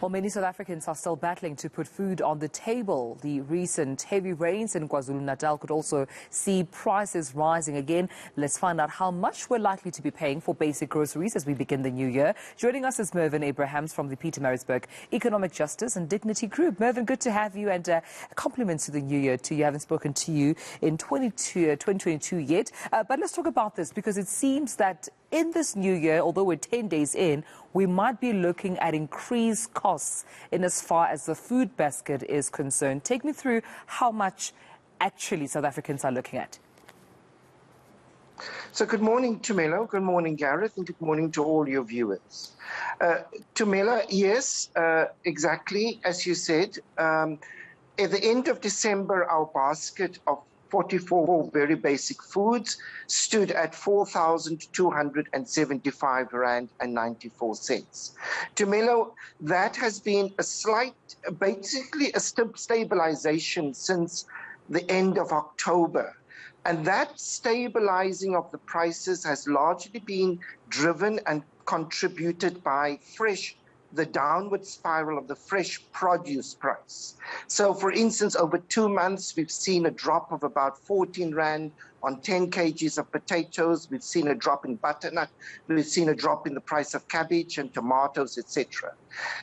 While many South Africans are still battling to put food on the table, the recent heavy rains in KwaZulu-Natal could also see prices rising again. Let's find out how much we're likely to be paying for basic groceries as we begin the new year. Joining us is Mervyn Abrahams from the Pietermaritzburg Economic Justice and Dignity Group. Mervyn, good to have you, and compliments to the new year too. You haven't spoken to you in 2022 yet. But let's talk about this, because it seems that in this new year, although we're 10 days in, we might be looking at increased costs in as far as the food basket is concerned. Take me through how much actually South Africans are looking at. So good morning, Tumelo. Good morning, Gareth, and good morning to all your viewers. Tumelo, yes, exactly as you said. At the end of December, our basket of 44 very basic foods stood at 4,275 rand and 94 cents. Tumelo, that has been a slight, basically a stabilization since the end of October. And that stabilizing of the prices has largely been driven and contributed by the downward spiral of the fresh produce price. So, for instance, over 2 months, we've seen a drop of about 14 rand on 10 kgs of potatoes. We've seen a drop in butternut. We've seen a drop in the price of cabbage and tomatoes, etc.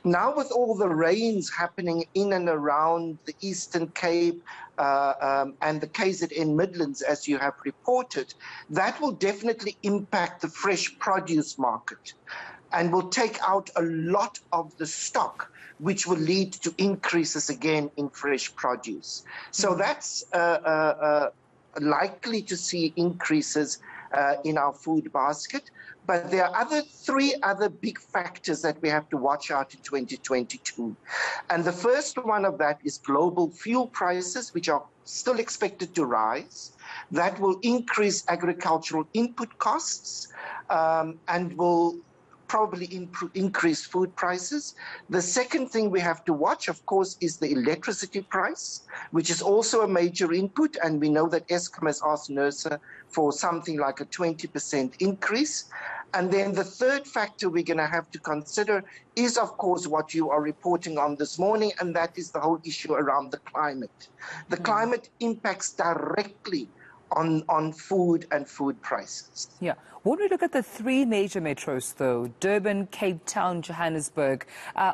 Now, with all the rains happening in and around the Eastern Cape and the KZN Midlands, as you have reported, that will definitely impact the fresh produce market and will take out a lot of the stock, which will lead to increases again in fresh produce. So that's likely to see increases in our food basket. But there are three other big factors that we have to watch out in 2022. And the first one of that is global fuel prices, which are still expected to rise. That will increase agricultural input costs and will probably increase food prices. The second thing we have to watch, of course, is the electricity price, which is also a major input. And we know that Eskom has asked NERSA for something like a 20% increase. And then the third factor we're going to have to consider is, of course, what you are reporting on this morning, and that is the whole issue around the climate. The climate impacts directly on food and food prices. Yeah. When we look at the three major metros, though, Durban, Cape Town, Johannesburg,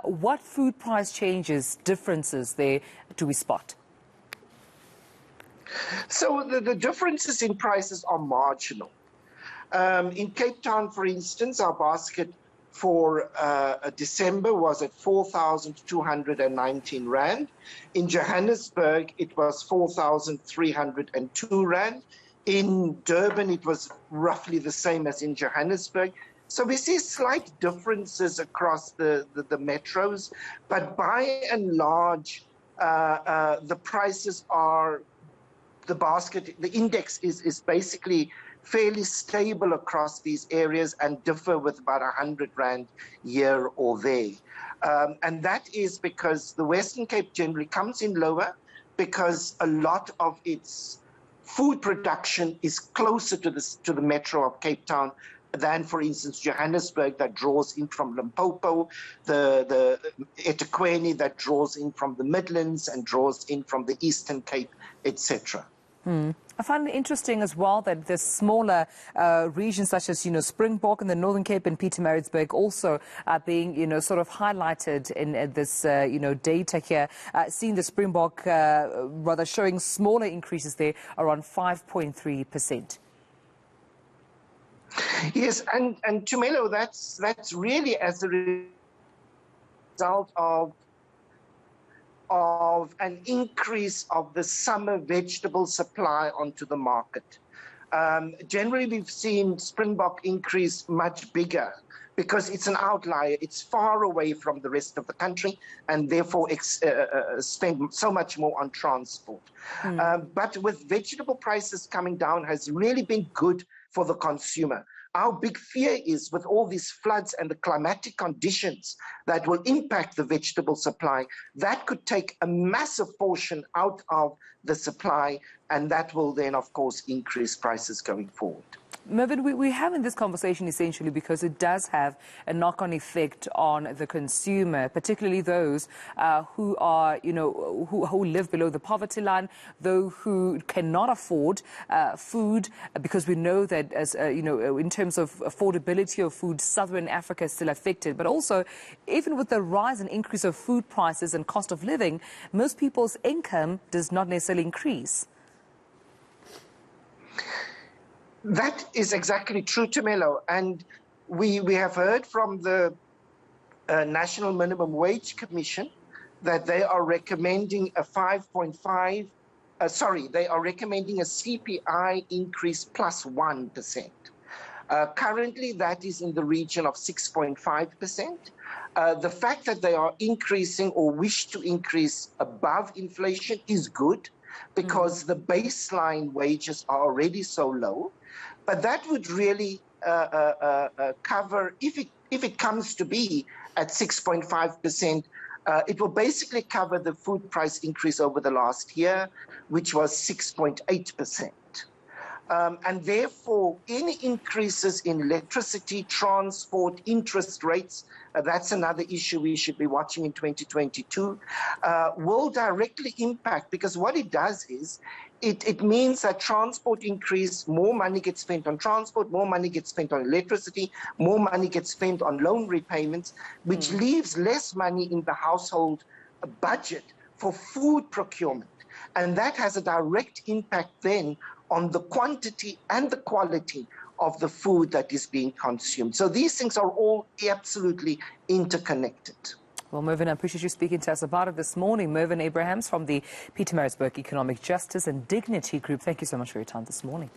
what food price changes, differences there do we spot? So the differences in prices are marginal. In Cape Town, for instance, our basket for December was at 4,219 rand. In Johannesburg, it was 4,302 rand. In Durban, it was roughly the same as in Johannesburg. So we see slight differences across the metros, but by and large, the prices are, the basket, the index is basically fairly stable across these areas and differ with about 100 rand here or there. And that is because the Western Cape generally comes in lower because a lot of its food production is closer to the metro of Cape Town than, for instance, Johannesburg, that draws in from Limpopo, the eThekwini that draws in from the Midlands and draws in from the Eastern Cape, etc. I find it interesting as well that the smaller regions such as, Springbok and the Northern Cape and Pietermaritzburg also are being, sort of highlighted in this, data here. Seeing the Springbok rather showing smaller increases there, around 5.3%. Yes, and Tumelo, that's really as a result of an increase of the summer vegetable supply onto the market. Generally, we've seen Springbok increase much bigger because it's an outlier. It's far away from the rest of the country and therefore spend so much more on transport. But with vegetable prices coming down has really been good for the consumer. Our big fear is with all these floods and the climatic conditions that will impact the vegetable supply, that could take a massive portion out of the supply, and that will then, of course, increase prices going forward. Mervyn, we're having this conversation essentially because it does have a knock-on effect on the consumer, particularly those who are, who live below the poverty line, those who cannot afford food, because we know that, as in terms of affordability of food, Southern Africa is still affected. But also, even with the rise and increase of food prices and cost of living, most people's income does not necessarily increase. That is exactly true, Tumelo. And we have heard from the National Minimum Wage Commission that they are recommending a 5.5, they are recommending a CPI increase plus 1%. Currently, that is in the region of 6.5%. The fact that they are increasing or wish to increase above inflation is good, because the baseline wages are already so low. But that would really cover, if it comes to be at 6.5%, it will basically cover the food price increase over the last year, which was 6.8%. And therefore, any increases in electricity, transport, interest rates, that's another issue we should be watching in 2022, will directly impact, because what it does is it means that transport increase, more money gets spent on transport, more money gets spent on electricity, more money gets spent on loan repayments, which leaves less money in the household budget for food procurement. And that has a direct impact then on the quantity and the quality of the food that is being consumed. So these things are all absolutely interconnected. Well, Mervyn, I appreciate you speaking to us about it this morning. Mervyn Abrahams from the Pietermaritzburg Economic Justice and Dignity Group. Thank you so much for your time this morning.